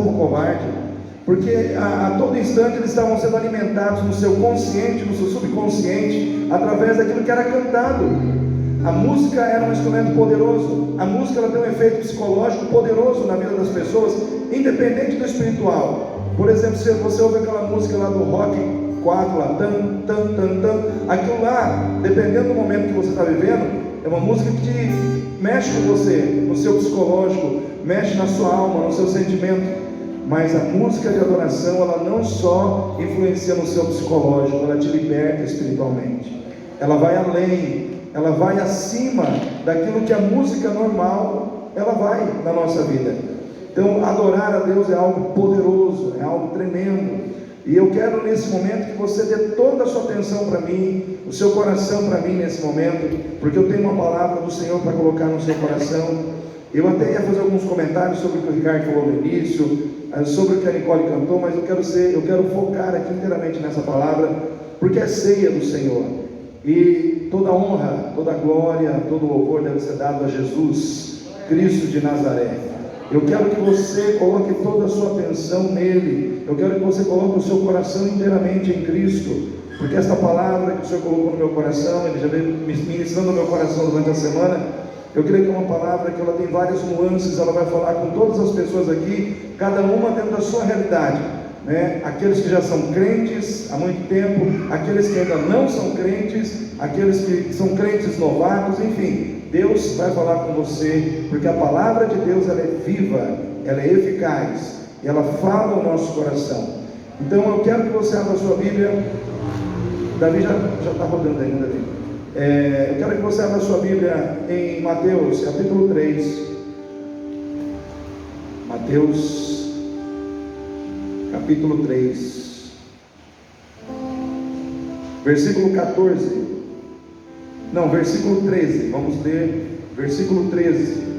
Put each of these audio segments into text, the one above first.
povo covarde, porque a todo instante eles estavam sendo alimentados no seu consciente, no seu subconsciente, através daquilo que era cantado. A música era um instrumento poderoso. A música ela tem um efeito psicológico poderoso na vida das pessoas, independente do espiritual. Por exemplo, se você ouve aquela música lá do Rock 4, lá, tan, tan, tan, tan, aquilo lá, dependendo do momento que você está vivendo, é uma música que te mexe com você, no seu psicológico, mexe na sua alma, no seu sentimento. Mas a música de adoração, ela não só influencia no seu psicológico, ela te liberta espiritualmente. Ela vai além, ela vai acima daquilo que a música normal, ela vai na nossa vida. Então, adorar a Deus é algo poderoso, é algo tremendo. E eu quero nesse momento que você dê toda a sua atenção para mim, o seu coração para mim nesse momento, porque eu tenho uma palavra do Senhor para colocar no seu coração. Eu até ia fazer alguns comentários sobre o que o Ricardo falou no início, sobre o que a Nicole cantou, mas eu quero focar aqui inteiramente nessa palavra, porque é ceia do Senhor. E toda honra, toda glória, todo louvor deve ser dado a Jesus, Cristo de Nazaré. Eu quero que você coloque toda a sua atenção nele. Eu quero que você coloque o seu coração inteiramente em Cristo, porque esta palavra que o Senhor colocou no meu coração, ele já veio ministrando no meu coração durante a semana. Eu creio que é uma palavra que ela tem várias nuances, ela vai falar com todas as pessoas aqui, cada uma dentro da sua realidade, né? Aqueles que já são crentes há muito tempo, aqueles que ainda não são crentes, aqueles que são crentes novatos, enfim, Deus vai falar com você, porque a palavra de Deus ela é viva, ela é eficaz, e ela fala ao nosso coração. Então eu quero que você abra a sua Bíblia. Davi já está rodando ainda, Davi. Eu quero que você abra a sua Bíblia em Mateus capítulo 3. Mateus capítulo 3, versículo 14. Não, versículo 13. Vamos ler versículo 13.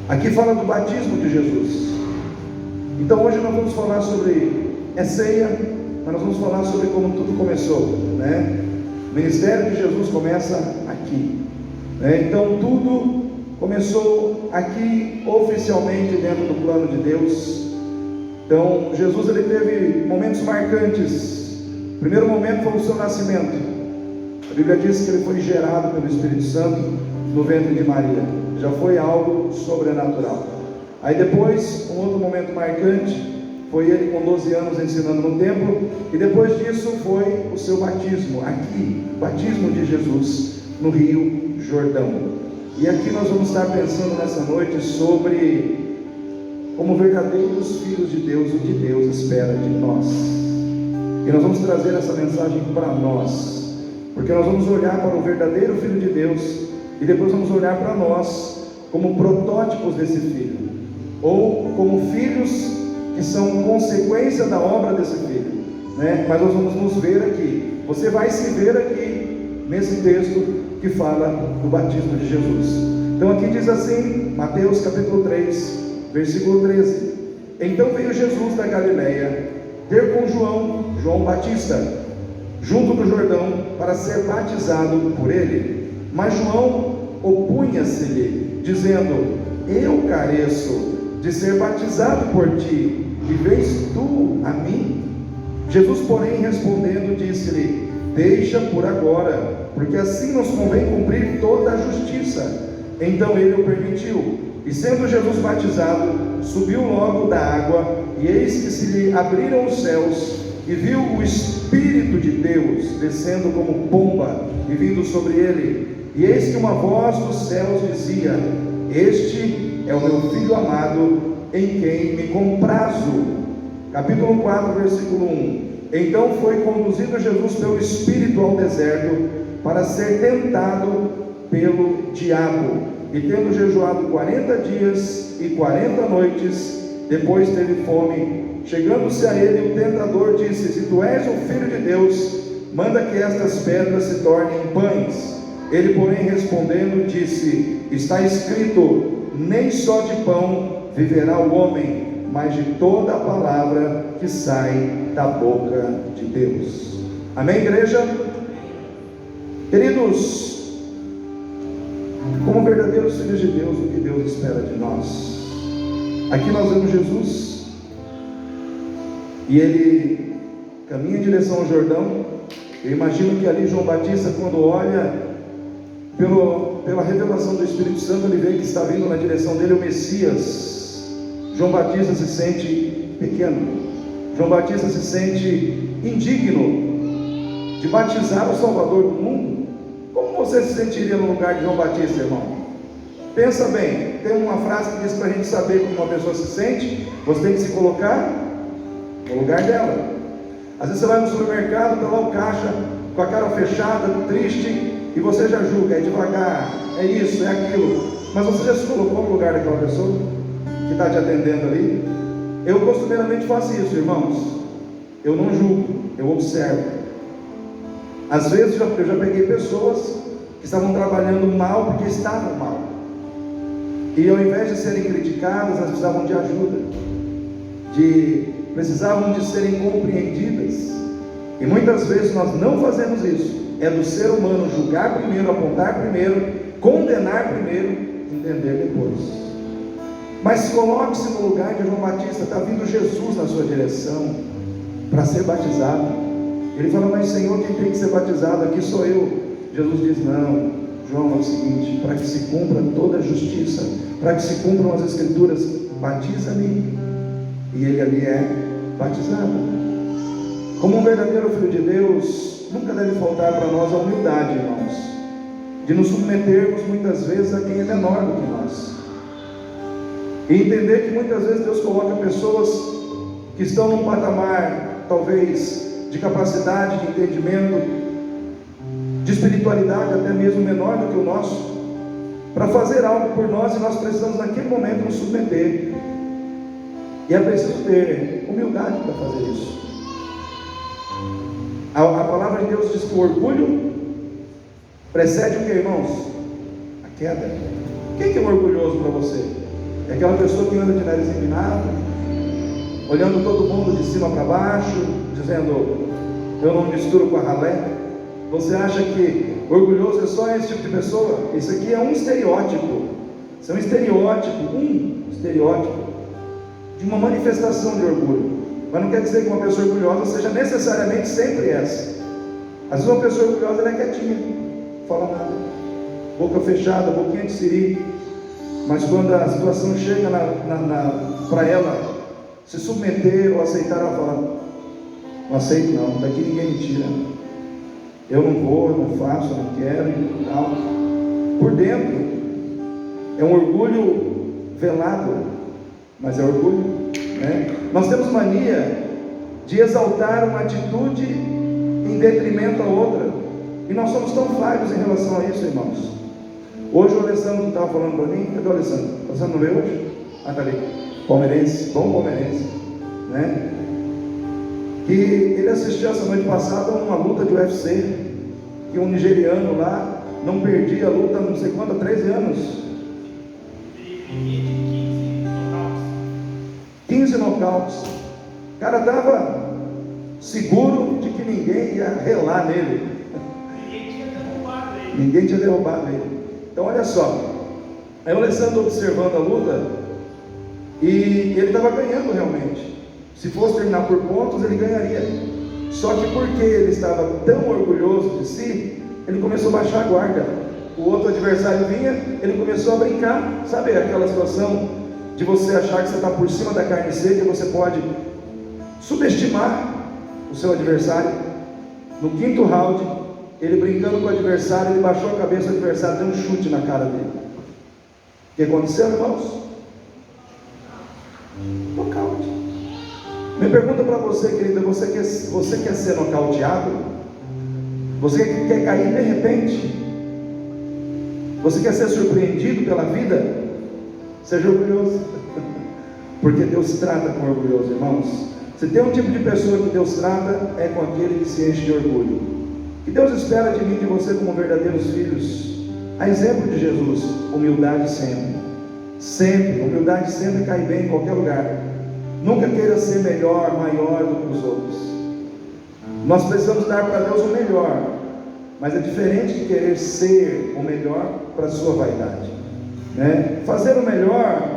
Aqui fala do batismo de Jesus. Então hoje nós vamos falar sobre ceia, mas nós vamos falar sobre como tudo começou, né? O ministério de Jesus começa aqui, né? Então tudo começou aqui oficialmente dentro do plano de Deus. Então Jesus ele teve momentos marcantes. O primeiro momento foi o seu nascimento. A Bíblia diz que ele foi gerado pelo Espírito Santo no ventre de Maria. Já foi algo sobrenatural. Aí depois, um outro momento marcante foi ele com 12 anos ensinando no templo, e depois disso foi o seu batismo, aqui, batismo de Jesus, no Rio Jordão. E aqui nós vamos estar pensando nessa noite sobre como verdadeiros filhos de Deus, o que Deus espera de nós. E nós vamos trazer essa mensagem para nós, porque nós vamos olhar para o verdadeiro Filho de Deus, e depois vamos olhar para nós como protótipos desse Filho, ou como filhos que são consequência da obra desse Filho, né? Mas nós vamos nos ver aqui, você vai se ver aqui, nesse texto que fala do batismo de Jesus. Então aqui diz assim, Mateus capítulo 3, versículo 13. Então veio Jesus da Galileia, ter com João Batista, junto do Jordão, para ser batizado por ele. Mas João opunha-se-lhe, dizendo: eu careço de ser batizado por ti, e vês tu a mim? Jesus, porém, respondendo, disse-lhe: deixa por agora, porque assim nos convém cumprir toda a justiça. Então ele o permitiu. E sendo Jesus batizado, subiu logo da água, e eis que se lhe abriram os céus, e viu o Espírito de Deus descendo como pomba e vindo sobre ele. E eis que uma voz dos céus dizia: este é o meu Filho amado, em quem me comprazo. Capítulo 4, versículo 1. Então foi conduzido Jesus pelo Espírito ao deserto, para ser tentado pelo diabo. E tendo jejuado 40 dias e 40 noites, depois teve fome. Chegando-se a ele, o tentador disse: se tu és o Filho de Deus, manda que estas pedras se tornem pães. Ele, porém, respondendo, disse: está escrito, nem só de pão viverá o homem, mas de toda a palavra que sai da boca de Deus. Amém, igreja? Queridos, como verdadeiros filhos de Deus, o que Deus espera de nós? Aqui nós vemos Jesus, e ele caminha em direção ao Jordão. Eu imagino que ali João Batista, quando olha, pela revelação do Espírito Santo, ele vê que está vindo na direção dele o Messias. João Batista se sente pequeno, João Batista se sente indigno de batizar o Salvador do mundo. Como você se sentiria no lugar de João Batista, irmão? Pensa bem, tem uma frase que diz para a gente saber como uma pessoa se sente, você tem que se colocar no lugar dela. Às vezes você vai no supermercado, está lá o caixa com a cara fechada, triste, e você já julga, é devagar, é isso, é aquilo. Mas você já se colocou no lugar daquela pessoa que está te atendendo ali? Eu costumeiramente faço isso, irmãos. Eu não julgo, eu observo. Às vezes eu já peguei pessoas que estavam trabalhando mal porque estavam mal, e ao invés de serem criticadas, elas precisavam de ajuda, precisavam de serem compreendidas. E muitas vezes nós não fazemos isso. É do ser humano julgar primeiro, apontar primeiro, condenar primeiro, entender depois. Mas coloque-se no lugar de João Batista. Está vindo Jesus na sua direção para ser batizado. Ele fala: mas Senhor, quem tem que ser batizado aqui sou eu. Jesus diz: não, João, é o seguinte, para que se cumpra toda a justiça, para que se cumpram as escrituras, batiza-me. E ele ali é batizado. Como um verdadeiro filho de Deus, nunca deve faltar para nós a humildade, irmãos, de nos submetermos muitas vezes a quem é menor do que nós, e entender que muitas vezes Deus coloca pessoas que estão num patamar, talvez, de capacidade, de entendimento, de espiritualidade até mesmo menor do que o nosso, para fazer algo por nós, e nós precisamos naquele momento nos submeter. E é preciso ter humildade para fazer isso. A palavra de Deus diz que o orgulho precede o que, irmãos? A queda. Quem que é um orgulhoso para você? É aquela pessoa que anda de nariz empinado, olhando todo mundo de cima para baixo, dizendo: eu não misturo com a ralé. Você acha que orgulhoso é só esse tipo de pessoa? Isso aqui é um estereótipo. Isso é um estereótipo de uma manifestação de orgulho. Mas não quer dizer que uma pessoa orgulhosa seja necessariamente sempre essa. Às vezes uma pessoa orgulhosa, ela é quietinha, não fala nada, boca fechada, boquinha de siri. Mas quando a situação chega para ela se submeter ou aceitar, ela fala: não aceito não, daqui ninguém me tira, eu não vou, eu não faço, eu não quero e tal. Por dentro é um orgulho velado, mas é orgulho, né? Nós temos mania de exaltar uma atitude em detrimento a outra, e nós somos tão falhos em relação a isso, irmãos. Hoje o Alessandro estava falando para mim. Cadê o Alessandro? O Alessandro não veio hoje? Ah, está ali. Palmeirense, bom palmeirense, né? Que ele assistiu essa noite passada uma luta de UFC, que um nigeriano lá não perdia a luta não sei quanto, há 13 anos. 15 nocautes. O cara estava seguro de que ninguém ia relar nele. Ninguém tinha derrubado ele. Então olha só, aí o Alessandro observando a luta, e ele estava ganhando realmente. Se fosse terminar por pontos, ele ganharia. Só que porque ele estava tão orgulhoso de si, ele começou a baixar a guarda. O outro adversário vinha, ele começou a brincar. Sabe aquela situação de você achar que você está por cima da carne seca e você pode subestimar o seu adversário? No quinto round, ele brincando com o adversário, ele baixou a cabeça do adversário, deu um chute na cara dele. O que aconteceu, irmãos? Nocaute. Minha pergunta para você, querida: você quer ser nocauteado? Você quer cair de repente? Você quer ser surpreendido pela vida? Seja orgulhoso, porque Deus trata com orgulhoso, irmãos. Se tem um tipo de pessoa que Deus trata, é com aquele que se enche de orgulho. Que Deus espera de mim e de você como verdadeiros filhos, a exemplo de Jesus: humildade sempre. Sempre, humildade sempre cai bem em qualquer lugar. Nunca queira ser melhor, maior do que os outros. Nós precisamos dar para Deus o melhor, mas é diferente de querer ser o melhor para a sua vaidade, né? Fazer o melhor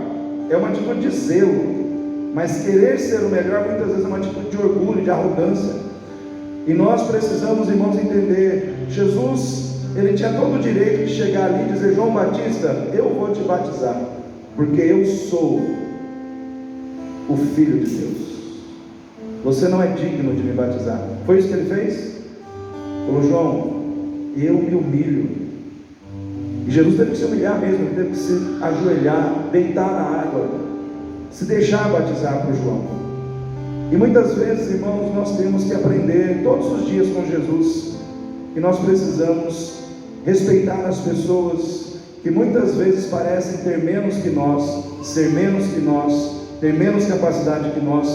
é uma atitude de zelo, mas querer ser o melhor muitas vezes é uma atitude de orgulho, de arrogância. E nós precisamos, irmãos, entender, Jesus, ele tinha todo o direito de chegar ali e dizer: João Batista, eu vou te batizar, porque eu sou o Filho de Deus, você não é digno de me batizar. Foi isso que ele fez? Falou: João, eu me humilho. E Jesus teve que se humilhar mesmo, ele teve que se ajoelhar, deitar na água, se deixar batizar por João. E muitas vezes, irmãos, nós temos que aprender todos os dias com Jesus, que nós precisamos respeitar as pessoas que muitas vezes parecem ter menos que nós, ser menos que nós, ter menos capacidade que nós,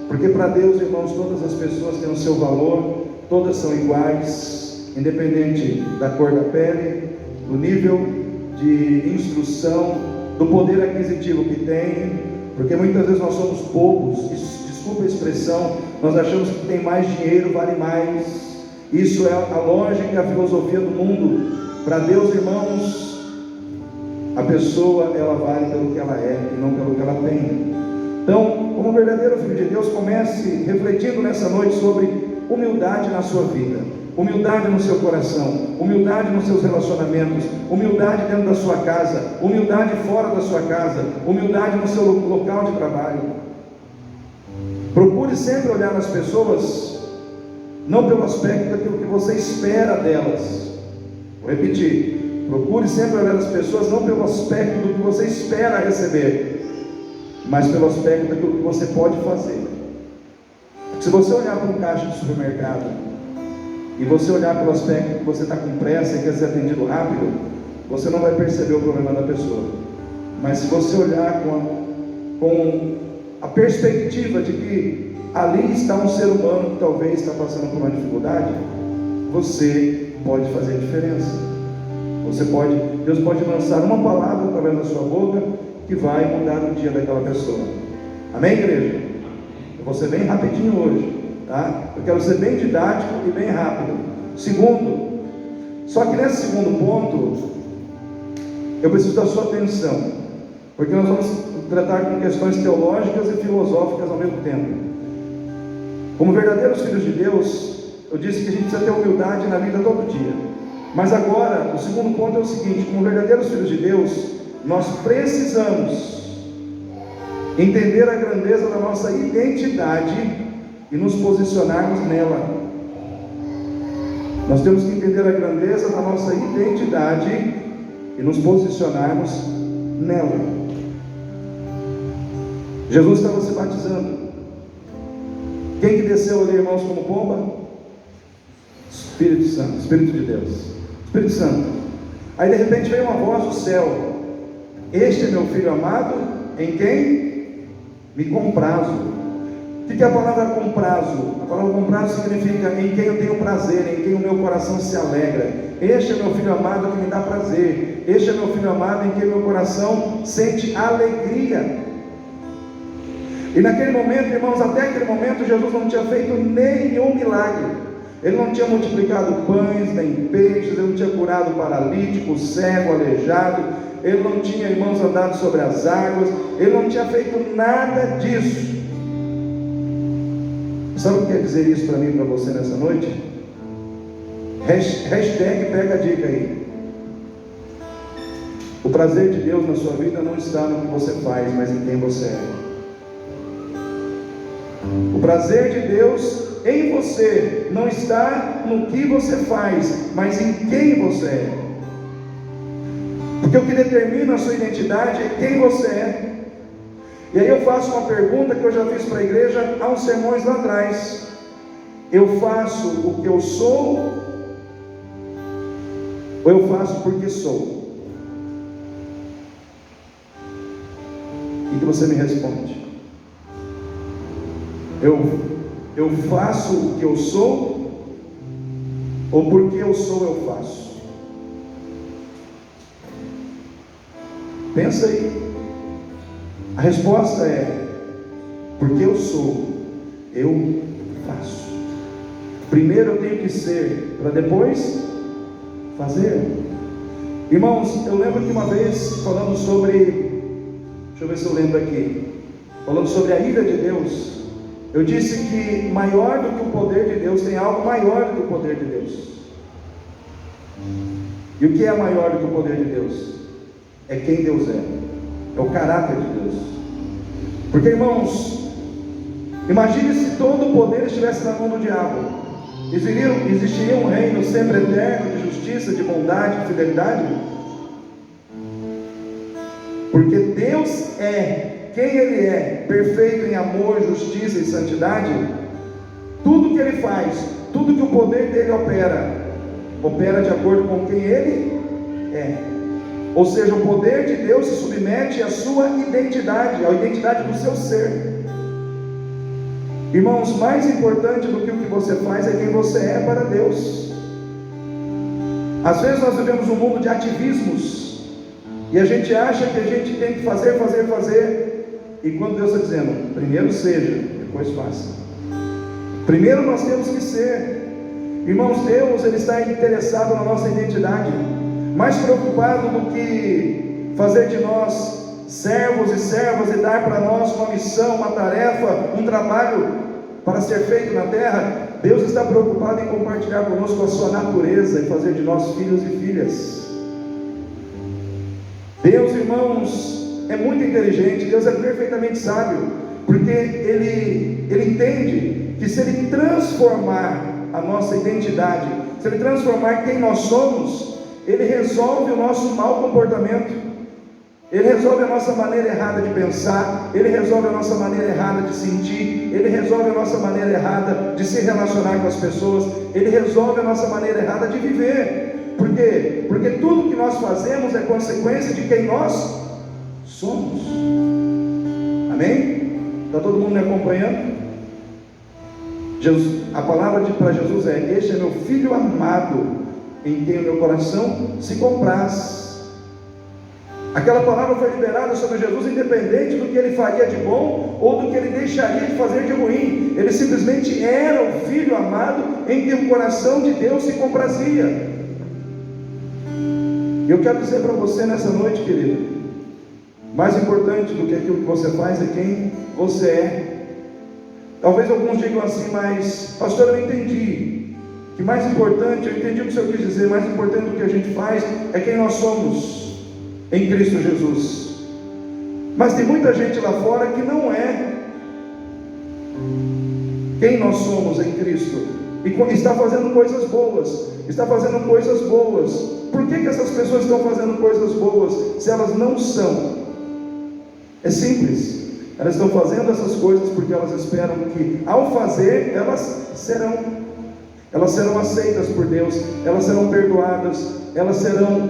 porque para Deus, irmãos, todas as pessoas têm o seu valor, todas são iguais, independente da cor da pele, do nível de instrução, do poder aquisitivo que tem, porque muitas vezes nós somos bobos, desculpa a expressão, nós achamos que tem mais dinheiro, vale mais. Isso é a lógica e a filosofia do mundo. Para Deus, irmãos, a pessoa, ela vale pelo que ela é e não pelo que ela tem. Então, como verdadeiro filho de Deus, comece refletindo nessa noite sobre humildade na sua vida, humildade no seu coração, humildade nos seus relacionamentos, humildade dentro da sua casa, humildade fora da sua casa, humildade no seu local de trabalho. Procure sempre olhar nas pessoas, não pelo aspecto daquilo que você espera delas. Vou repetir: procure sempre olhar as pessoas não pelo aspecto do que você espera receber, mas pelo aspecto daquilo que você pode fazer. Se você olhar para um caixa de supermercado e você olhar pelo aspecto que você está com pressa e quer ser atendido rápido, você não vai perceber o problema da pessoa. Mas se você olhar com a perspectiva de que ali está um ser humano que talvez está passando por uma dificuldade, você pode fazer diferença. Deus pode lançar uma palavra através da sua boca que vai mudar o dia daquela pessoa. Amém, igreja? Eu vou ser bem rapidinho hoje, tá? Eu quero ser bem didático e bem rápido. Segundo, só que nesse segundo ponto, eu preciso da sua atenção, porque nós vamos tratar com questões teológicas e filosóficas ao mesmo tempo. Como verdadeiros filhos de Deus, eu disse que a gente precisa ter humildade na vida todo dia. Mas agora, o segundo ponto é o seguinte: como verdadeiros filhos de Deus, nós precisamos entender a grandeza da nossa identidade e nos posicionarmos nela. Nós temos que entender a grandeza da nossa identidade e nos posicionarmos nela. Jesus estava se batizando. Quem que desceu ali, irmãos, como pomba? Espírito Santo, Espírito de Deus, Espírito Santo. Aí de repente veio uma voz do céu: este é meu filho amado, em quem me comprazo. O que é a palavra comprazo? A palavra comprazo significa em quem eu tenho prazer, em quem o meu coração se alegra. Este é meu filho amado que me dá prazer. Este é meu filho amado em quem meu coração sente alegria. E naquele momento, irmãos, até aquele momento Jesus não tinha feito nenhum milagre. Ele não tinha multiplicado pães nem peixes, ele não tinha curado paralítico, cego, aleijado, ele não tinha, irmãos, andado sobre as águas, ele não tinha feito nada disso. Sabe o que quer dizer isso para mim e para você nessa noite? Hashtag pega a dica aí. O prazer de Deus na sua vida não está no que você faz, mas em quem você é. O prazer de Deus em você não está no que você faz, mas em quem você é. Porque o que determina a sua identidade é quem você é. E aí eu faço uma pergunta que eu já fiz para a igreja há uns sermões lá atrás: eu faço o que eu sou, ou eu faço porque sou? O que você me responde? Eu faço o que eu sou, ou porque eu sou eu faço? Pensa aí. A resposta é: porque eu sou, eu faço. Primeiro eu tenho que ser, para depois fazer. Irmãos, eu lembro que uma vez, falando sobre, deixa eu ver se eu lembro aqui, falando sobre a ira de Deus, eu disse que maior do que o poder de Deus, tem algo maior do que o poder de Deus. E o que é maior do que o poder de Deus? É quem Deus é o caráter de Deus. Porque, irmãos, imagine se todo o poder estivesse na mão do diabo. Existiria um reino sempre eterno de justiça, de bondade, de fidelidade? Porque Deus é quem Ele é, perfeito em amor, justiça e santidade. Tudo que Ele faz, tudo que o poder dele opera de acordo com quem Ele é. Ou seja, o poder de Deus se submete à sua identidade, à identidade do seu ser. Irmãos, mais importante do que o que você faz é quem você é para Deus. Às vezes nós vivemos um mundo de ativismos, e a gente acha que a gente tem que fazer, e quando Deus está dizendo, primeiro seja, depois faça. Primeiro nós temos que ser. Irmãos, Deus, Ele está interessado na nossa identidade, mais preocupado do que fazer de nós servos e servas e dar para nós uma missão, uma tarefa, um trabalho para ser feito na terra. Deus está preocupado em compartilhar conosco a sua natureza e fazer de nós filhos e filhas. Deus, irmãos, é muito inteligente, Deus é perfeitamente sábio, porque Ele entende que se Ele transformar a nossa identidade, se Ele transformar quem nós somos, Ele resolve o nosso mau comportamento, Ele resolve a nossa maneira errada de pensar, Ele resolve a nossa maneira errada de sentir, Ele resolve a nossa maneira errada de se relacionar com as pessoas, Ele resolve a nossa maneira errada de viver. Por quê? Porque tudo que nós fazemos é consequência de quem nós somos. Amém? Está todo mundo me acompanhando? A palavra para Jesus é: este é meu filho amado, em quem o meu coração se compraz. Aquela palavra foi liberada sobre Jesus independente do que ele faria de bom ou do que ele deixaria de fazer de ruim. Ele simplesmente era o filho amado em quem o coração de Deus se comprazia. E eu quero dizer para você nessa noite, querido, mais importante do que aquilo que você faz é quem você é. Talvez alguns digam assim, mas pastor, eu entendi que mais importante, eu entendi o que o Senhor quis dizer, mais importante do que a gente faz é quem nós somos em Cristo Jesus. Mas tem muita gente lá fora que não é quem nós somos em Cristo, e está fazendo coisas boas. Por que essas pessoas estão fazendo coisas boas se elas não são? É simples. Elas estão fazendo essas coisas porque elas esperam que, ao fazer, elas serão aceitas por Deus, elas serão perdoadas, elas serão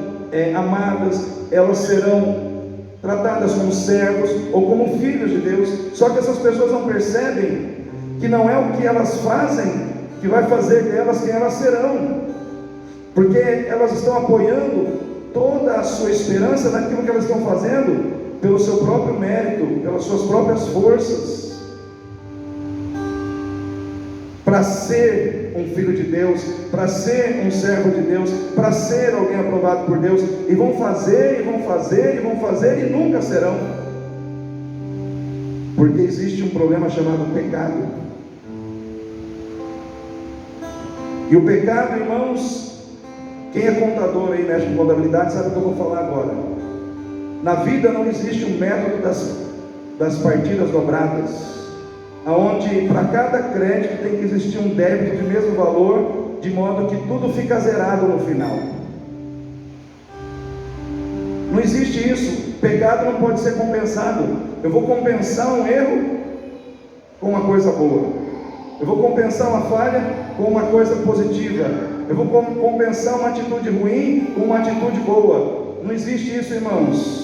amadas, elas serão tratadas como servos ou como filhos de Deus. Só que essas pessoas não percebem que não é o que elas fazem que vai fazer delas quem elas serão, porque elas estão apoiando toda a sua esperança naquilo que elas estão fazendo pelo seu próprio mérito, pelas suas próprias forças. Para ser um filho de Deus, para ser um servo de Deus, para ser alguém aprovado por Deus, e vão fazer e nunca serão, porque existe um problema chamado pecado. E o pecado, irmãos, quem é contador aí, mexe com contabilidade, sabe o que eu vou falar agora. Na vida não existe um método das partidas dobradas, onde para cada crédito tem que existir um débito de mesmo valor, de modo que tudo fica zerado no final. Não existe isso. Pecado não pode ser compensado. Eu vou compensar um erro com uma coisa boa, eu vou compensar uma falha com uma coisa positiva, eu vou compensar uma atitude ruim com uma atitude boa. Não existe isso, irmãos.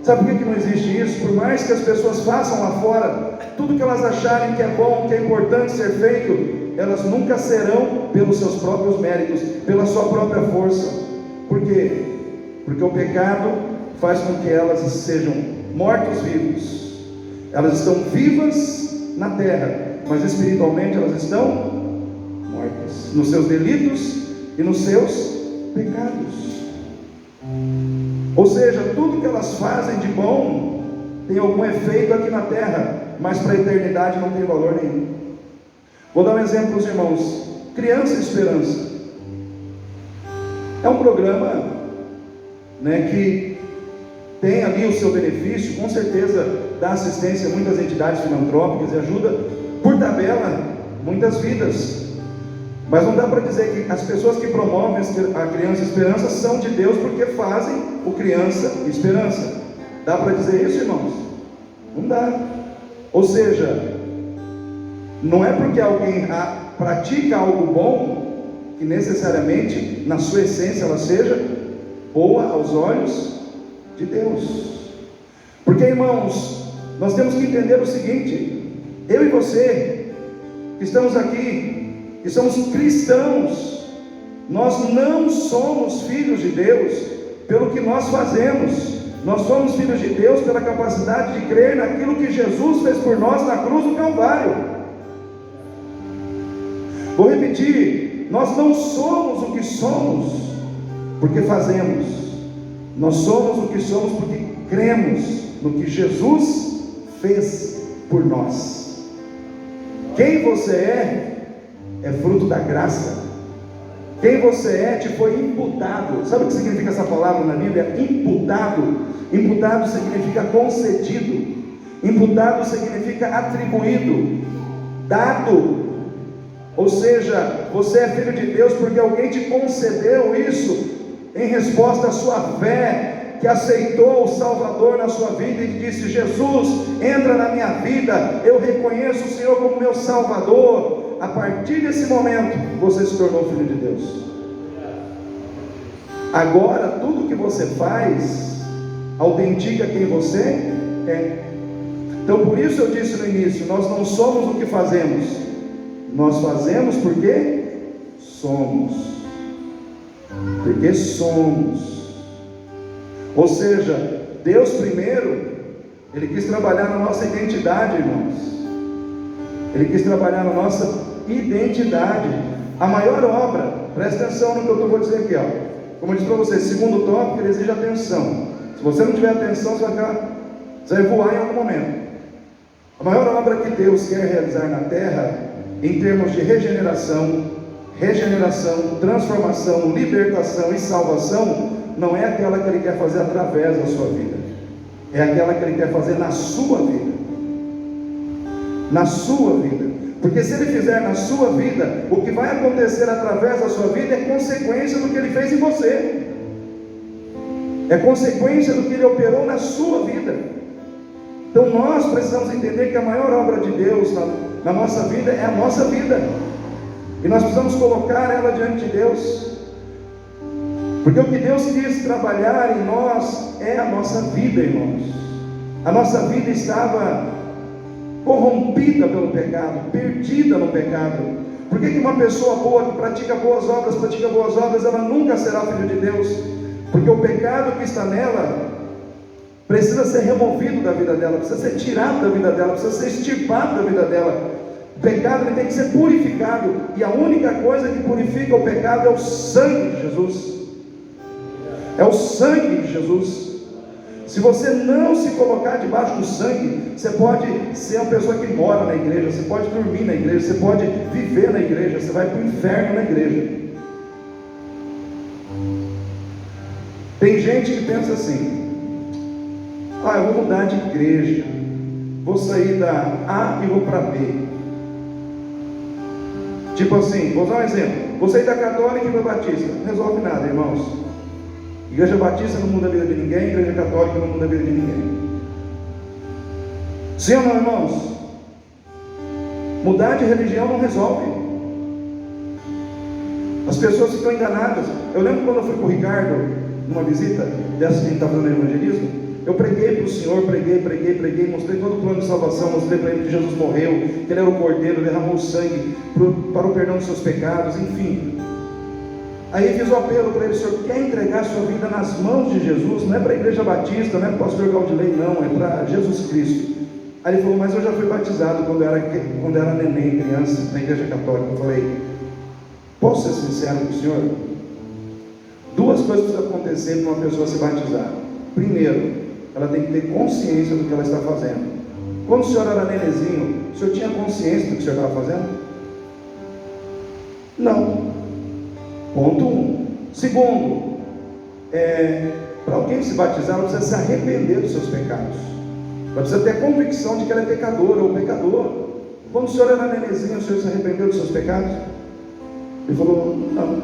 Sabe por que não existe isso? Por mais que as pessoas façam lá fora tudo que elas acharem que é bom, que é importante ser feito, elas nunca serão pelos seus próprios méritos, pela sua própria força. Por quê? Porque o pecado faz com que elas sejam mortos-vivos. Elas estão vivas na terra, mas espiritualmente elas estão mortas, nos seus delitos e nos seus pecados. Ou seja, tudo que elas fazem de bom tem algum efeito aqui na terra, mas para a eternidade não tem valor nenhum. Vou dar um exemplo para os irmãos. Criança Esperança é um programa, né, que tem ali o seu benefício, com certeza dá assistência a muitas entidades filantrópicas e ajuda por tabela muitas vidas, mas não dá para dizer que as pessoas que promovem a Criança Esperança são de Deus porque fazem o Criança Esperança. Dá para dizer isso, irmãos? Não dá. Ou seja, não é porque alguém pratica algo bom que necessariamente na sua essência ela seja boa aos olhos de Deus. Porque, irmãos, nós temos que entender o seguinte: eu e você que estamos aqui, que somos cristãos, nós não somos filhos de Deus pelo que nós fazemos. Nós somos filhos de Deus pela capacidade de crer naquilo que Jesus fez por nós na cruz do Calvário. Vou repetir: nós não somos o que somos porque fazemos, nós somos o que somos porque cremos no que Jesus fez por nós. Quem você é fruto da graça. Quem você é te foi imputado. Sabe o que significa essa palavra na Bíblia? Imputado. Imputado significa concedido. Imputado significa atribuído, dado. Ou seja, você é filho de Deus porque alguém te concedeu isso em resposta à sua fé, que aceitou o Salvador na sua vida e disse: Jesus, entra na minha vida, eu reconheço o Senhor como meu Salvador. A partir desse momento, você se tornou filho de Deus. Agora, tudo que você faz autentica quem você é. Então, por isso eu disse no início: nós não somos o que fazemos, nós fazemos porque somos. Porque somos. Ou seja, Deus primeiro, Ele quis trabalhar na nossa identidade, irmãos. Ele quis trabalhar na nossa identidade. A maior obra, presta atenção no que eu vou dizer aqui, ó. Como eu disse para vocês, segundo tópico, ele exige atenção. Se você não tiver atenção, você vai voar em algum momento. A maior obra que Deus quer realizar na terra, em termos de regeneração, transformação, libertação e salvação, não é aquela que Ele quer fazer através da sua vida, é aquela que Ele quer fazer na sua vida. Na sua vida. Porque se Ele fizer na sua vida, o que vai acontecer através da sua vida é consequência do que Ele fez em você, é consequência do que Ele operou na sua vida. Então nós precisamos entender que a maior obra de Deus na nossa vida é a nossa vida, e nós precisamos colocar ela diante de Deus, porque o que Deus quis trabalhar em nós é a nossa vida, irmãos. A nossa vida estava corrompida pelo pecado, perdida no pecado. Por que uma pessoa boa que pratica boas obras, ela nunca será filho de Deus? Porque o pecado que está nela precisa ser removido da vida dela, precisa ser tirado da vida dela, precisa ser extirpado da vida dela. O pecado, ele tem que ser purificado, e a única coisa que purifica o pecado é o sangue de Jesus. É o sangue de Jesus. Se você não se colocar debaixo do sangue, você pode ser uma pessoa que mora na igreja, você pode dormir na igreja, você pode viver na igreja, você vai para o inferno na igreja. Tem gente que pensa assim: eu vou mudar de igreja, vou sair da A e vou para B. Tipo assim, vou usar um exemplo: vou sair da católica e para a batista. Não resolve nada, irmãos. Igreja batista não muda a vida de ninguém, igreja católica não muda a vida de ninguém. Sim ou não, irmãos? Mudar de religião não resolve. As pessoas ficam enganadas. Eu lembro quando eu fui com o Ricardo, numa visita dessa que a gente está fazendo evangelismo, eu preguei para o Senhor, preguei, mostrei todo o plano de salvação, mostrei para ele que Jesus morreu, que Ele era o Cordeiro, derramou o sangue para o perdão dos seus pecados, enfim. Aí fiz o apelo para ele: o senhor quer entregar a sua vida nas mãos de Jesus? Não é para a igreja batista, não é para o pastor Gaudilei, não, é para Jesus Cristo. Aí ele falou: mas eu já fui batizado quando era neném, criança, na igreja católica. Eu falei: posso ser sincero com o senhor? Duas coisas precisam acontecer para uma pessoa se batizar. Primeiro, ela tem que ter consciência do que ela está fazendo. Quando o senhor era nenezinho, o senhor tinha consciência do que o senhor estava fazendo? Não. Ponto 1. Segundo, para alguém se batizar, ela precisa se arrepender dos seus pecados. Ela precisa ter a convicção de que ela é pecadora ou pecador. Quando o senhor era nenezinho, o senhor se arrependeu dos seus pecados? Ele falou, não. Eu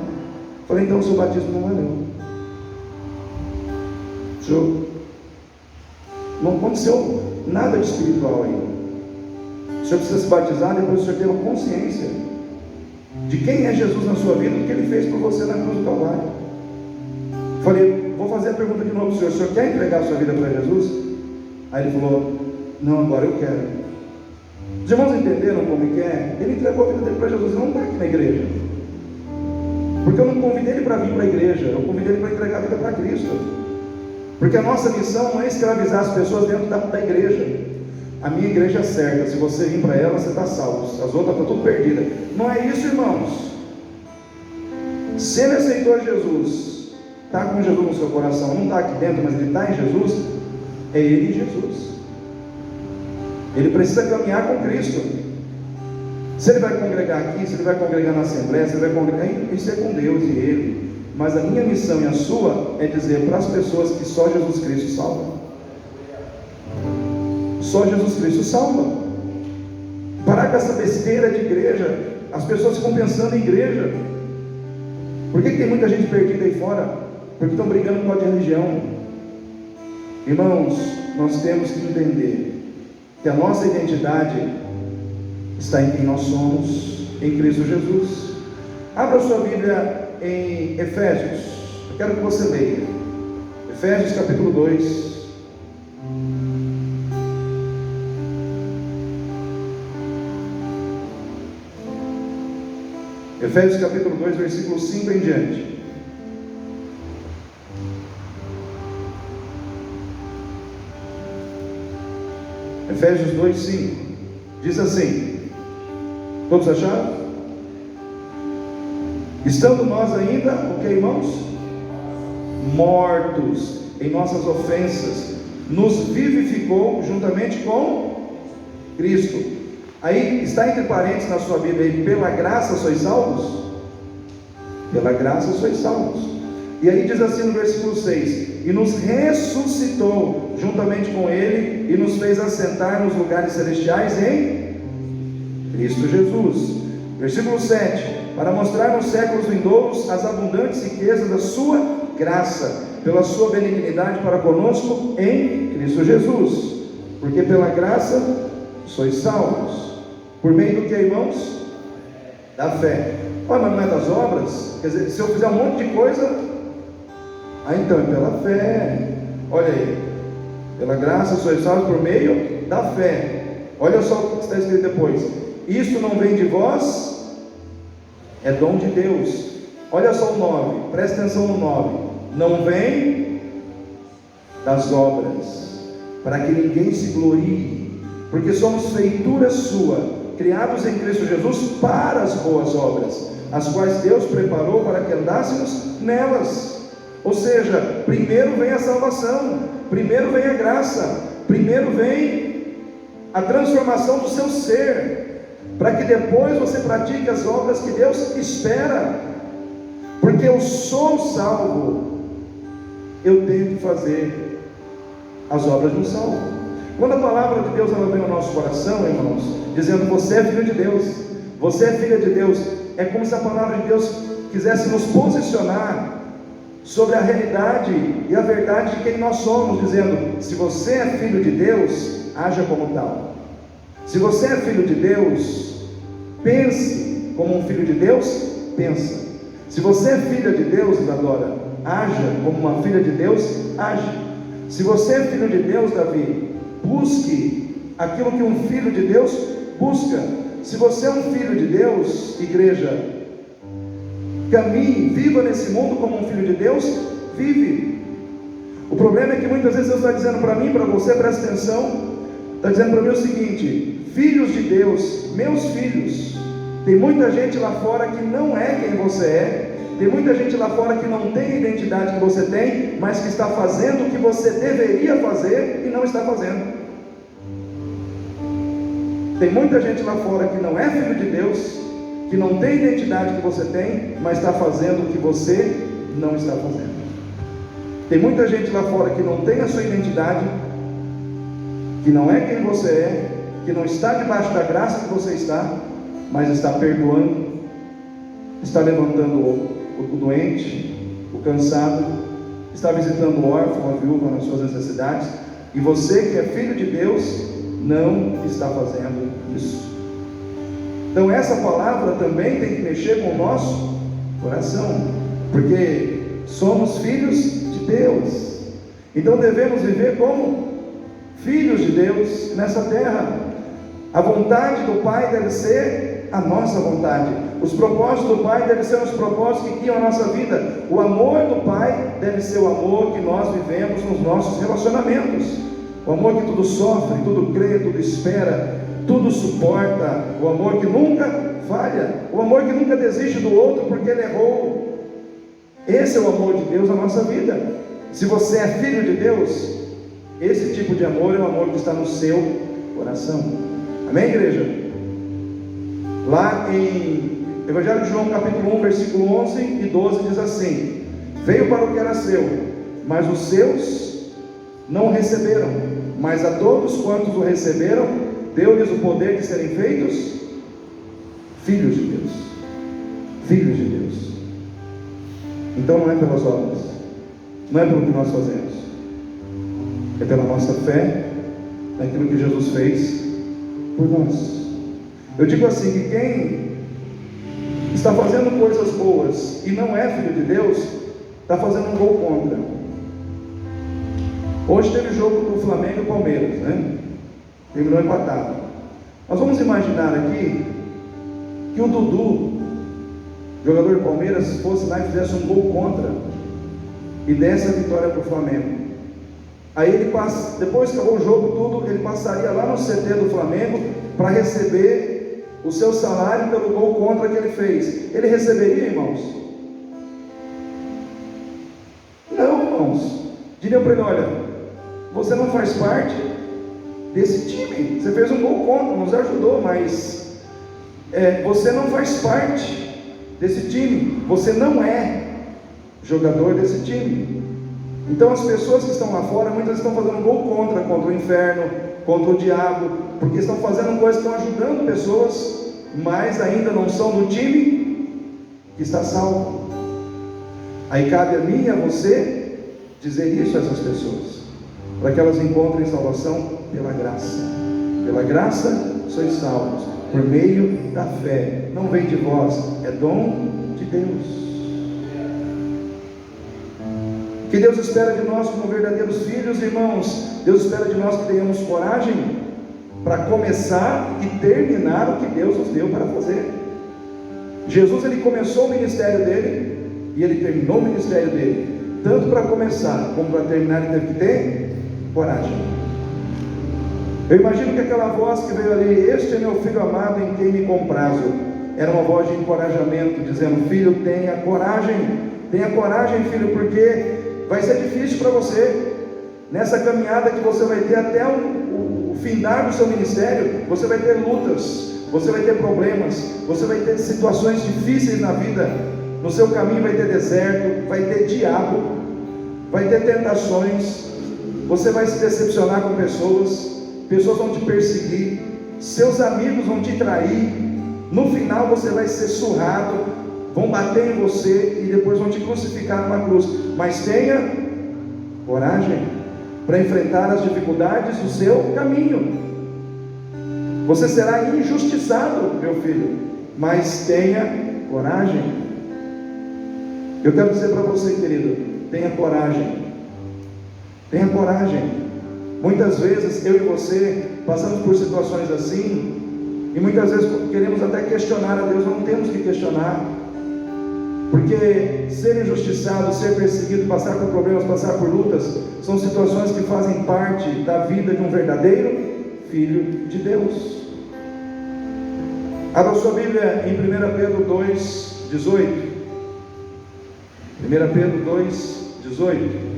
falei, então o seu batismo não valeu. O senhor, não aconteceu nada de espiritual aí. O senhor precisa se batizar, depois o senhor ter uma consciência de quem é Jesus na sua vida, do que ele fez por você na cruz do Calvário. Eu falei, vou fazer a pergunta de novo para o senhor: o senhor quer entregar a sua vida para Jesus? Aí ele falou, não, agora eu quero. Os irmãos entenderam como ele quer? Ele entregou a vida dele para Jesus, ele não está aqui na igreja. Porque eu não convidei ele para vir para a igreja, eu convidei ele para entregar a vida para Cristo. Porque a nossa missão não é escravizar as pessoas dentro da igreja. A minha igreja é certa, se você vir para ela, você está salvo, as outras estão tudo perdidas. Não é isso, irmãos. Se ele aceitou Jesus, está com Jesus no seu coração, não está aqui dentro, mas ele está em Jesus, é ele e Jesus. Ele precisa caminhar com Cristo. Se ele vai congregar aqui, se ele vai congregar na Assembleia, se ele vai congregar, isso é com Deus e ele. Mas a minha missão e a sua é dizer para as pessoas que só Jesus Cristo salva. Só Jesus Cristo salva. Parar com essa besteira de igreja. As pessoas ficam pensando em igreja. Por que tem muita gente perdida aí fora? Porque estão brigando por causa de religião. Irmãos, nós temos que entender que a nossa identidade está em quem nós somos, em Cristo Jesus. Abra sua Bíblia em Efésios. Eu quero que você leia Efésios capítulo 2. Efésios capítulo 2, versículo 5 em diante. Efésios 2, 5 diz assim: todos acharam? Estando nós ainda, o que, irmãos? Mortos em nossas ofensas, nos vivificou juntamente com Cristo. Aí está entre parênteses na sua Bíblia aí, pela graça sois salvos? Pela graça sois salvos. E aí diz assim no versículo 6: e nos ressuscitou juntamente com Ele, e nos fez assentar nos lugares celestiais em Cristo Jesus. Versículo 7: para mostrar nos séculos vindouros as abundantes riquezas da sua graça, pela sua benignidade para conosco em Cristo Jesus. Porque pela graça sois salvos, por meio do que, irmãos? Da fé. Olha, mas não é das obras? Quer dizer, se eu fizer um monte de coisa, então é pela fé. Olha aí, pela graça sois salvos por meio da fé. Olha só o que está escrito depois: isto não vem de vós, é dom de Deus. Olha só o 9, presta atenção no 9: não vem das obras, para que ninguém se glorie, porque somos feitura sua, criados em Cristo Jesus para as boas obras, as quais Deus preparou para que andássemos nelas. Ou seja, primeiro vem a salvação, primeiro vem a graça, primeiro vem a transformação do seu ser, para que depois você pratique as obras que Deus espera. Porque eu sou salvo, eu tenho que fazer as obras do salvo. Quando a palavra de Deus ela vem ao nosso coração, irmãos, dizendo você é filho de Deus, você é filha de Deus, é como se a palavra de Deus quisesse nos posicionar sobre a realidade e a verdade de quem nós somos, dizendo: se você é filho de Deus, haja como tal. Se você é filho de Deus, pense como um filho de Deus pensa. Se você é filha de Deus, Isadora, haja como uma filha de Deus age. Se você é filho de Deus, Davi, busque aquilo que um filho de Deus busca. Se você é um filho de Deus, igreja, caminhe, viva nesse mundo como um filho de Deus vive. O problema é que muitas vezes Deus está dizendo para mim, para você, presta atenção, está dizendo para mim o seguinte: filhos de Deus, meus filhos. Tem muita gente lá fora que não é quem você é, Tem muita gente lá fora que não tem a identidade que você tem, mas que está fazendo o que você deveria fazer e não está fazendo. Tem muita gente lá fora que não é filho de Deus, que não tem a identidade que você tem, mas está fazendo o que você não está fazendo. Tem muita gente lá fora que não tem a sua identidade, que não é quem você é, que não está debaixo da graça que você está, mas está perdoando, está levantando o doente, o cansado, está visitando o órfão, a viúva nas suas necessidades, e você que é filho de Deus, não está fazendo isso. Então essa palavra também tem que mexer com o nosso coração, porque somos filhos de Deus, então devemos viver como filhos de Deus nessa terra. A vontade do Pai deve ser a nossa vontade, os propósitos do Pai devem ser os propósitos que guiam a nossa vida, o amor do Pai deve ser o amor que nós vivemos nos nossos relacionamentos, o amor que tudo sofre, tudo crê, tudo espera, tudo suporta, o amor que nunca falha, o amor que nunca desiste do outro porque ele errou. Esse é o amor de Deus na nossa vida. Se você é filho de Deus, esse tipo de amor é o amor que está no seu coração. Amém, igreja? Lá em Evangelho de João capítulo 1, versículo 11 e 12 diz assim: veio para o que era seu, mas os seus não o receberam, mas a todos quantos o receberam, deu-lhes o poder de serem feitos filhos de Deus. Filhos de Deus. Então não é pelas obras, não é pelo que nós fazemos, é pela nossa fé naquilo que Jesus fez por nós. Eu digo assim, que quem está fazendo coisas boas e não é filho de Deus, está fazendo um gol contra. Hoje teve o jogo do Flamengo e Palmeiras, né? Terminou empatado. Nós vamos imaginar aqui que o Dudu, jogador do Palmeiras, fosse lá e fizesse um gol contra e desse a vitória para o Flamengo. Aí ele passa, depois que acabou o jogo tudo, ele passaria lá no CT do Flamengo para receber o seu salário pelo gol contra que ele fez. Ele receberia, irmãos? Não, irmãos. Diriam para ele: olha, você não faz parte desse time, você fez um gol contra, nos ajudou, mas você não faz parte desse time, você não é jogador desse time. Então as pessoas que estão lá fora, muitas estão fazendo gol contra o inferno, contra o diabo, porque estão fazendo coisas que estão ajudando pessoas, mas ainda não são do time que está salvo. Aí cabe a mim e a você dizer isso a essas pessoas, para que elas encontrem salvação pela graça. Pela graça sois salvos, por meio da fé. Não vem de vós, é dom de Deus. O que Deus espera de nós como verdadeiros filhos, irmãos? Deus espera de nós que tenhamos coragem para começar e terminar o que Deus nos deu para fazer. Jesus, ele começou o ministério dele e ele terminou o ministério dele. Tanto para começar como para terminar, ele teve que ter coragem. Eu imagino que aquela voz que veio ali: este é meu filho amado em quem me comprazo, era uma voz de encorajamento, dizendo: filho, tenha coragem, filho, porque vai ser difícil para você, nessa caminhada que você vai ter até o findar do seu ministério. Você vai ter lutas, você vai ter problemas, você vai ter situações difíceis na vida. No seu caminho vai ter deserto, vai ter diabo, vai ter tentações, você vai se decepcionar com pessoas vão te perseguir, seus amigos vão te trair, no final você vai ser surrado, vão bater em você e depois vão te crucificar numa cruz. Mas tenha coragem para enfrentar as dificuldades do seu caminho. Você será injustiçado, meu filho, mas tenha coragem. Eu quero dizer para você, querido, tenha coragem. Tenha coragem. Muitas vezes eu e você passamos por situações assim, e muitas vezes queremos até questionar a Deus. Não temos que questionar, porque ser injustiçado, ser perseguido, passar por problemas, passar por lutas, são situações que fazem parte da vida de um verdadeiro filho de Deus. Abra sua Bíblia em 1 Pedro 2:18. 1 Pedro 2,18.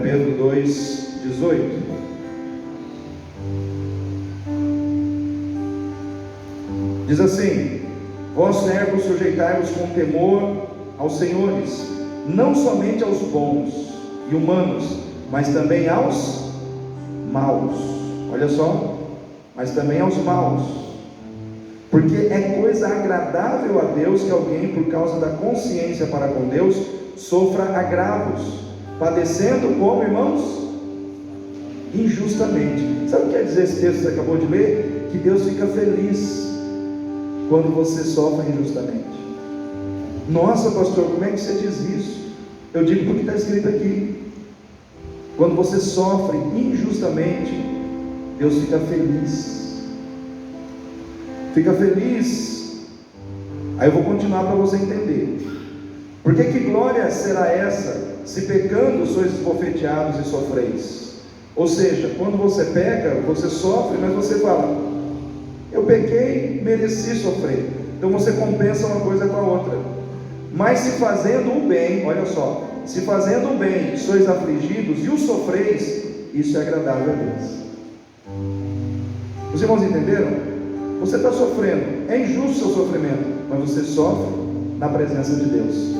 Pedro 2,18. Diz assim: vós servos, sujeitai-vos com temor aos senhores, não somente aos bons e humanos, mas também aos maus. Olha só, mas também aos maus, porque é coisa agradável a Deus que alguém, por causa da consciência para com Deus, sofra agravos, padecendo como, irmãos? Injustamente. Sabe o que quer dizer esse texto que você acabou de ler? Que Deus fica feliz quando você sofre injustamente. Nossa, pastor, como é que você diz isso? Eu digo porque está escrito aqui. Quando você sofre injustamente, Deus fica feliz. Fica feliz. Aí eu vou continuar para você entender. Porque que glória será essa, se pecando sois esbofeteados e sofreis? Ou seja, quando você peca, você sofre, mas você fala: eu pequei, mereci sofrer. Então você compensa uma coisa com a outra. Mas se fazendo o bem, olha só, se fazendo o bem sois afligidos e o sofreis, isso é agradável a Deus. Os irmãos entenderam? Você está sofrendo, é injusto o seu sofrimento, mas você sofre na presença de Deus.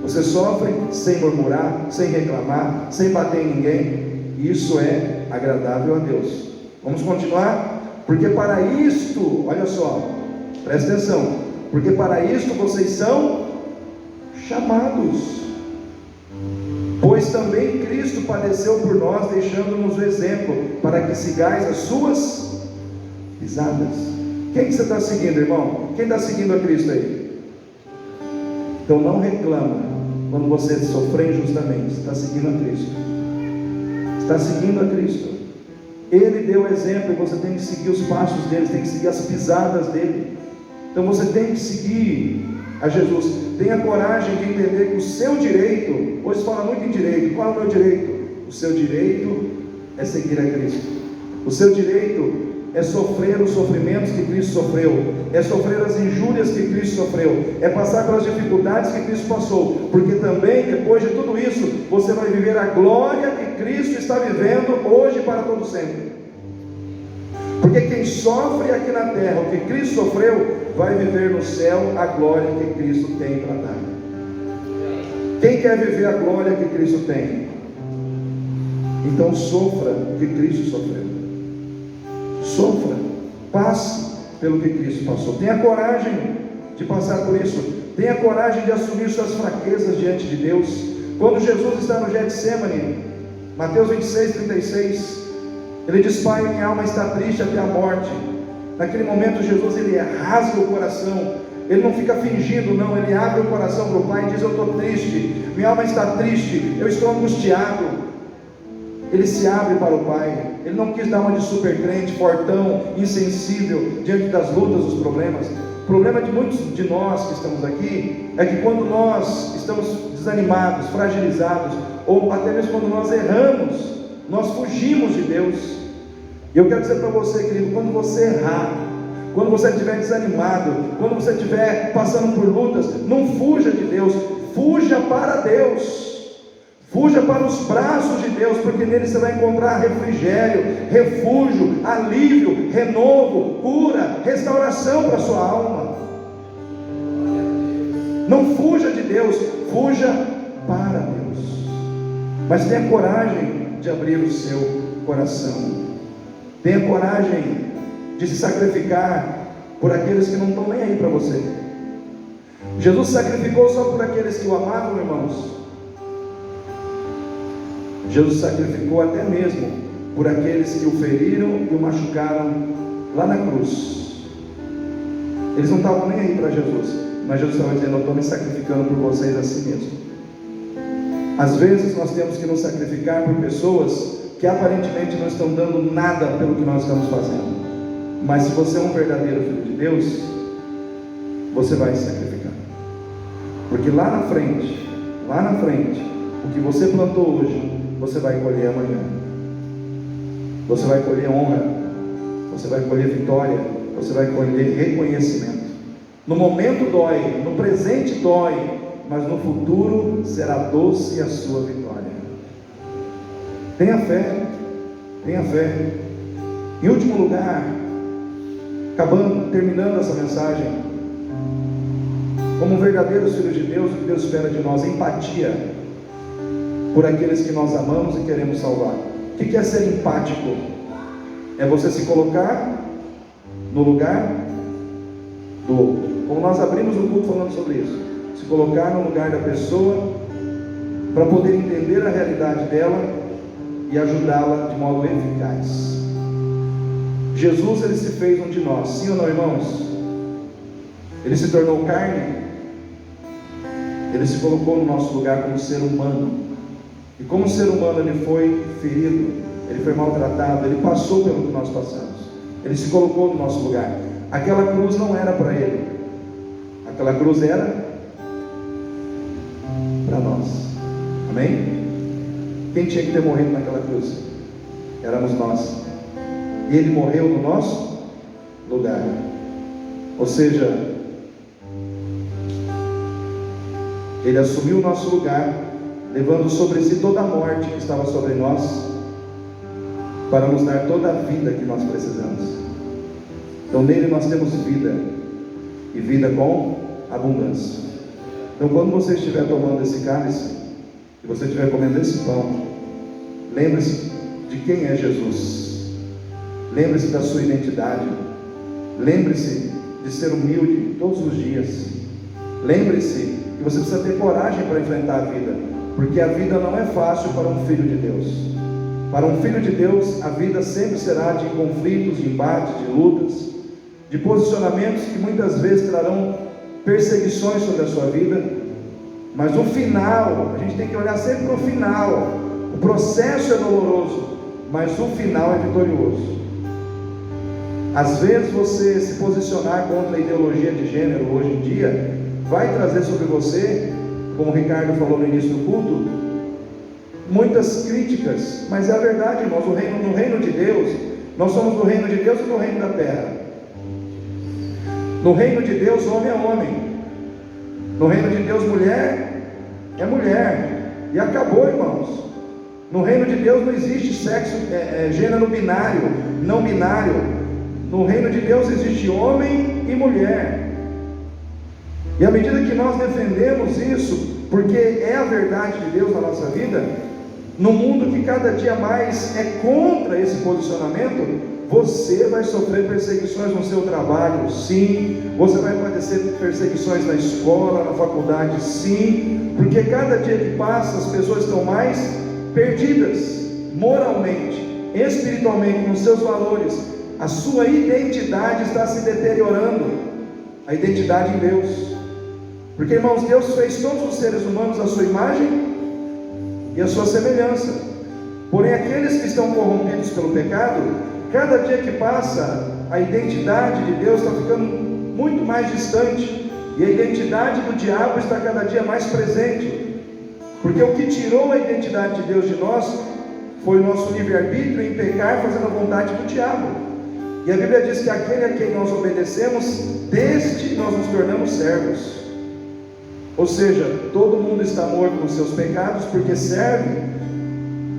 Você sofre sem murmurar, sem reclamar, sem bater em ninguém. Isso é agradável a Deus. Vamos continuar? Porque para isto, olha só, presta atenção, porque para isto vocês são chamados. Pois também Cristo padeceu por nós, deixando-nos o exemplo, para que sigais as suas pisadas. Quem que você está seguindo, irmão? Quem está seguindo a Cristo aí? Então não reclama quando você sofrer injustamente. Você está seguindo a Cristo. Está seguindo a Cristo. Ele deu o exemplo e você tem que seguir os passos dele, tem que seguir as pisadas dele. Então você tem que seguir a Jesus. Tenha coragem de entender que o seu direito, hoje se fala muito em direito. Qual é o meu direito? O seu direito é seguir a Cristo. O seu direito é sofrer os sofrimentos que Cristo sofreu, é sofrer as injúrias que Cristo sofreu, é passar pelas dificuldades que Cristo passou, porque também depois de tudo isso, você vai viver a glória que Cristo está vivendo hoje para todo sempre. Porque quem sofre aqui na terra o que Cristo sofreu, vai viver no céu a glória que Cristo tem para dar. Quem quer viver a glória que Cristo tem? Então sofra o que Cristo sofreu. Sofra, passe pelo que Cristo passou. Tenha coragem de passar por isso. Tenha coragem de assumir suas fraquezas diante de Deus. Quando Jesus está no Getsemane, Mateus 26:36, ele diz: Pai, minha alma está triste até a morte. Naquele momento Jesus, ele rasga o coração. Ele não fica fingindo, não. Ele abre o coração para o Pai e diz: eu estou triste, minha alma está triste, eu estou angustiado. Ele se abre para o Pai. Ele não quis dar uma de super crente, fortão, insensível diante das lutas, dos problemas. O problema de muitos de nós que estamos aqui é que quando nós estamos desanimados, fragilizados, ou até mesmo quando nós erramos, nós fugimos de Deus. E eu quero dizer para você, querido, quando você errar, quando você estiver desanimado, quando você estiver passando por lutas, não fuja de Deus, fuja para Deus. Fuja para os braços de Deus, porque nele você vai encontrar refrigério, refúgio, alívio, renovo, cura, restauração para a sua alma. Não fuja de Deus, fuja para Deus. Mas tenha coragem de abrir o seu coração. Tenha coragem de se sacrificar por aqueles que não estão nem aí para você. Jesus sacrificou só por aqueles que o amavam, irmãos. Jesus sacrificou até mesmo por aqueles que o feriram e o machucaram lá na cruz. Eles não estavam nem aí para Jesus, mas Jesus estava dizendo: eu estou me sacrificando por vocês assim mesmo. Às vezes nós temos que nos sacrificar por pessoas que aparentemente não estão dando nada pelo que nós estamos fazendo. Mas se você é um verdadeiro filho de Deus, você vai se sacrificar. Porque lá na frente, o que você plantou hoje, você vai colher amanhã. Você vai colher honra, você vai colher vitória, você vai colher reconhecimento. No momento dói, no presente dói, mas no futuro será doce a sua vitória. Tenha fé, tenha fé. Em último lugar, terminando essa mensagem, como verdadeiros filhos de Deus, o que Deus espera de nós? Empatia por aqueles que nós amamos e queremos salvar. O que é ser empático? É você se colocar no lugar do outro. Como nós abrimos o culto falando sobre isso, se colocar no lugar da pessoa para poder entender a realidade dela e ajudá-la de modo eficaz. Jesus, ele se fez um de nós, sim ou não, irmãos? Ele se tornou carne, ele se colocou no nosso lugar como ser humano, e como ser humano ele foi ferido, ele foi maltratado, ele passou pelo que nós passamos, ele se colocou no nosso lugar. Aquela cruz não era para ele, aquela cruz era para nós, amém? Quem tinha que ter morrido naquela cruz? Éramos nós, e ele morreu no nosso lugar. Ou seja, ele assumiu o nosso lugar, levando sobre si toda a morte que estava sobre nós, para nos dar toda a vida que nós precisamos. Então nele nós temos vida, e vida com abundância. Então quando você estiver tomando esse cálice, e você estiver comendo esse pão, lembre-se de quem é Jesus, lembre-se da sua identidade, lembre-se de ser humilde todos os dias, lembre-se que você precisa ter coragem para enfrentar a vida, porque a vida não é fácil para um filho de Deus. Para um filho de Deus, a vida sempre será de conflitos, de embates, de lutas, de posicionamentos que muitas vezes trarão perseguições sobre a sua vida, mas no final, a gente tem que olhar sempre para o final. O processo é doloroso, mas o final é vitorioso. Às vezes você se posicionar contra a ideologia de gênero hoje em dia vai trazer sobre você, como o Ricardo falou no início do culto, muitas críticas, mas é a verdade, irmãos. No reino de Deus, nós somos do reino de Deus e do reino da terra. No reino de Deus, homem é homem. No reino de Deus, mulher é mulher. E acabou, irmãos. No reino de Deus não existe sexo, gênero binário, não binário. No reino de Deus existe homem e mulher. E à medida que nós defendemos isso, porque é a verdade de Deus na nossa vida, no mundo que cada dia mais é contra esse posicionamento, você vai sofrer perseguições no seu trabalho, sim. Você vai padecer perseguições na escola, na faculdade, sim. Porque cada dia que passa, as pessoas estão mais perdidas, moralmente, espiritualmente, nos seus valores. A sua identidade está se deteriorando, a identidade em Deus. Porque, irmãos, Deus fez todos os seres humanos à sua imagem e à sua semelhança. Porém, aqueles que estão corrompidos pelo pecado, cada dia que passa, a identidade de Deus está ficando muito mais distante, e a identidade do diabo está cada dia mais presente, porque o que tirou a identidade de Deus de nós foi o nosso livre-arbítrio em pecar, fazendo a vontade do diabo. E a Bíblia diz que aquele a quem nós obedecemos, deste nós nos tornamos servos. Ou seja, todo mundo está morto nos seus pecados, porque serve,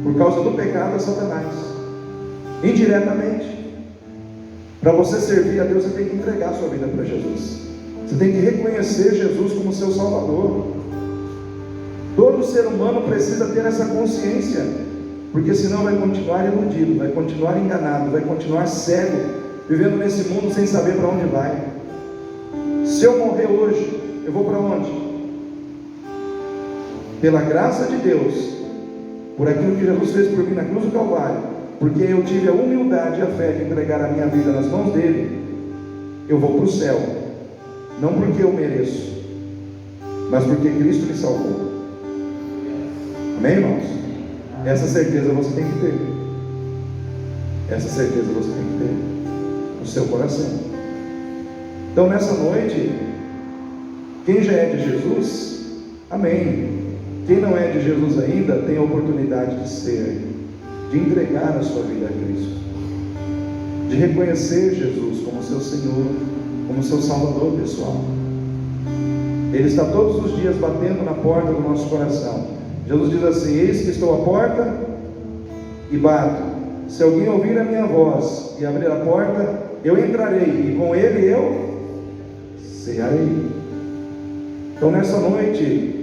por causa do pecado, a Satanás, indiretamente. Para você servir a Deus, você tem que entregar a sua vida para Jesus. Você tem que reconhecer Jesus como seu Salvador. Todo ser humano precisa ter essa consciência, porque senão vai continuar iludido, vai continuar enganado, vai continuar cego, vivendo nesse mundo sem saber para onde vai. Se eu morrer hoje, eu vou para onde? Pela graça de Deus, por aquilo que Jesus fez por mim na cruz do Calvário, porque eu tive a humildade e a fé de entregar a minha vida nas mãos dele, eu vou para o céu, não porque eu mereço, mas porque Cristo me salvou. Amém, irmãos? Essa certeza você tem que ter. Essa certeza você tem que ter no seu coração. Então nessa noite, quem já é de Jesus, amém. Quem não é de Jesus ainda tem a oportunidade de ser, de entregar a sua vida a Cristo, de reconhecer Jesus como seu Senhor, como seu Salvador pessoal. Ele está todos os dias batendo na porta do nosso coração. Jesus diz assim: eis que estou à porta e bato. Se alguém ouvir a minha voz e abrir a porta, eu entrarei e com ele eu cearei. Então nessa noite,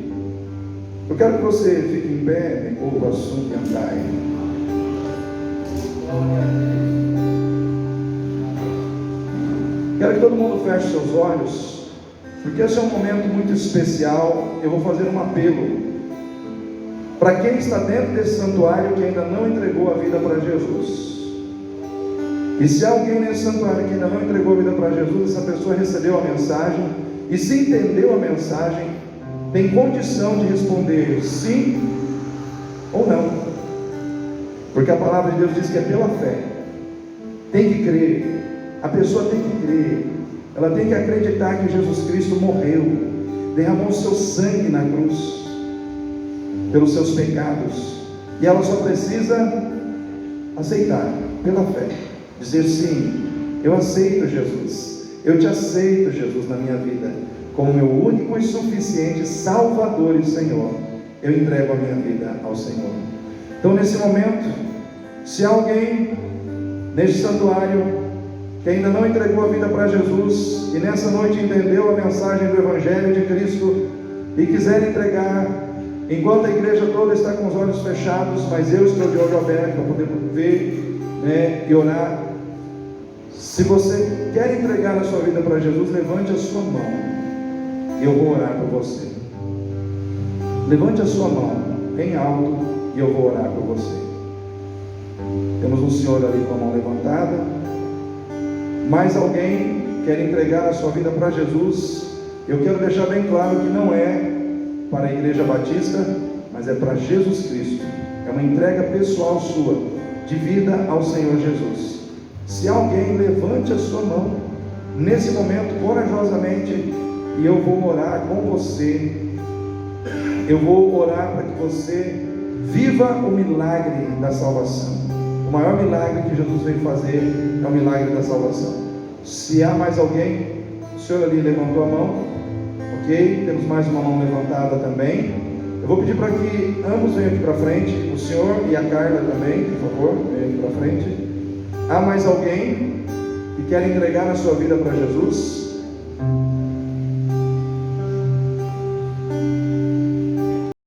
eu quero que você fique em pé, me curva, assunto e andai. Quero que todo mundo feche seus olhos, porque esse é um momento muito especial. Eu vou fazer um apelo para quem está dentro desse santuário que ainda não entregou a vida para Jesus. E se há alguém nesse santuário que ainda não entregou a vida para Jesus, essa pessoa recebeu a mensagem, e se entendeu a mensagem, tem condição de responder sim ou não, porque a palavra de Deus diz que é pela fé. Tem que crer, a pessoa tem que crer, ela tem que acreditar que Jesus Cristo morreu, derramou o seu sangue na cruz pelos seus pecados, e ela só precisa aceitar pela fé, dizer sim, eu aceito Jesus, eu te aceito Jesus na minha vida, como meu único e suficiente Salvador e Senhor. Eu entrego a minha vida ao Senhor. Então nesse momento, se alguém neste santuário que ainda não entregou a vida para Jesus, e nessa noite entendeu a mensagem do Evangelho de Cristo, e quiser entregar, enquanto a igreja toda está com os olhos fechados, mas eu estou de olho aberto para poder ver, e orar. Se você quer entregar a sua vida para Jesus, levante a sua mão e eu vou orar por você. Levante a sua mão bem alto e eu vou orar por você. Temos um senhor ali com a mão levantada. Mais alguém quer entregar a sua vida para Jesus? Eu quero deixar bem claro que não é para a Igreja Batista, mas é para Jesus Cristo. É uma entrega pessoal sua, de vida ao Senhor Jesus. Se alguém, levante a sua mão nesse momento corajosamente, e eu vou orar com você. Eu vou orar para que você viva o milagre da salvação. O maior milagre que Jesus veio fazer é o milagre da salvação. Se há mais alguém, o senhor ali levantou a mão, ok? Temos mais uma mão levantada também. Eu vou pedir para que ambos venham aqui para frente, o senhor e a Carla também, por favor, venham aqui para frente. Há mais alguém que quer entregar a sua vida para Jesus?